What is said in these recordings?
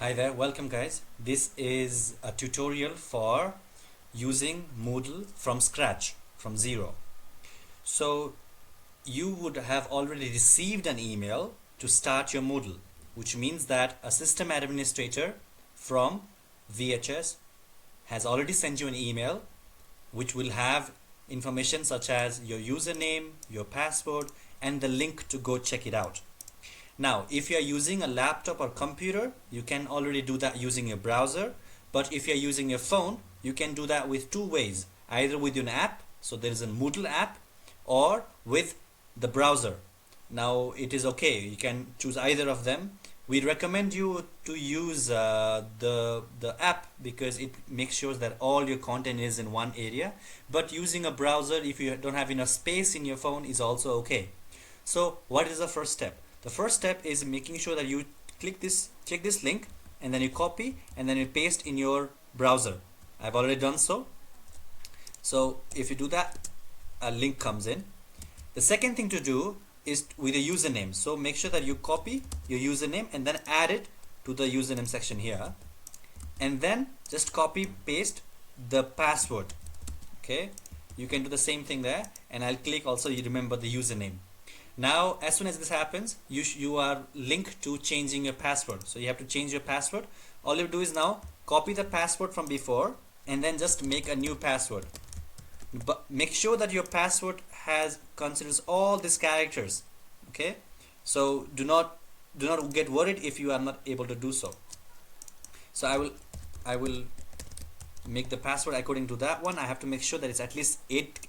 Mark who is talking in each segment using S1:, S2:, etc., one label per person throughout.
S1: Hi there, welcome guys. This is a tutorial for using Moodle from scratch, from zero. So you would have already received an email to start your Moodle, which means that a system administrator from VHS has already sent you an email which will have information such as your username, your password, and the link to go check it out. Now, if you are using a laptop or computer, you can already do that using your browser. But if you are using your phone, you can do that with two ways. Either with an app, so there is a Moodle app, or with the browser. Now, it is okay. You can choose either of them. We recommend you to use the app because it makes sure that all your content is in one area. But using a browser, if you don't have enough space in your phone, is also okay. So, what is the first step? The first step is making sure that you click this link, and then you copy and then you paste in your browser. I've already done so. So if you do that, a link comes in. The second thing to do is with a username. So make sure that you copy your username and then add it to the username section here, and then just copy paste the password. Okay, you can do the same thing there, and I'll click also you remember the username. Now, as soon as this happens, you are linked to changing your password. So you have to change your password. All you do is now copy the password from before and then just make a new password. But make sure that your password considers all these characters. Okay, so do not get worried if you are not able to do so. So I will make the password according to that one. I have to make sure that it's at least eight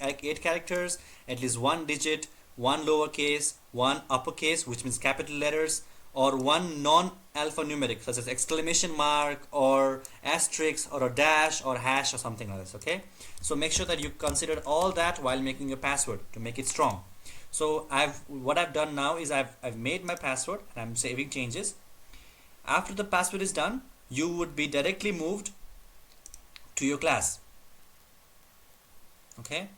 S1: characters, at least one digit, one lowercase, one uppercase, which means capital letters, or one non-alphanumeric such as exclamation mark or asterisk or a dash or hash or something like this. Okay, so make sure that you consider all that while making your password to make it strong. So what I've done now is I've made my password and I'm saving changes. After the password is done, you would be directly moved to your class. Okay,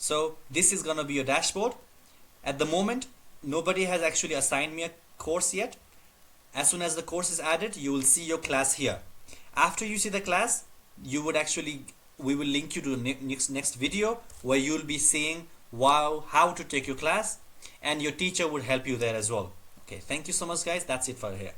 S1: so this is gonna be your dashboard. At the moment, nobody has actually assigned me a course yet. As soon as the course is added, you will see your class here. After you see the class, we will link you to the next video where you will be seeing how to take your class, and your teacher would help you there as well. Okay, thank you so much guys. That's it for here.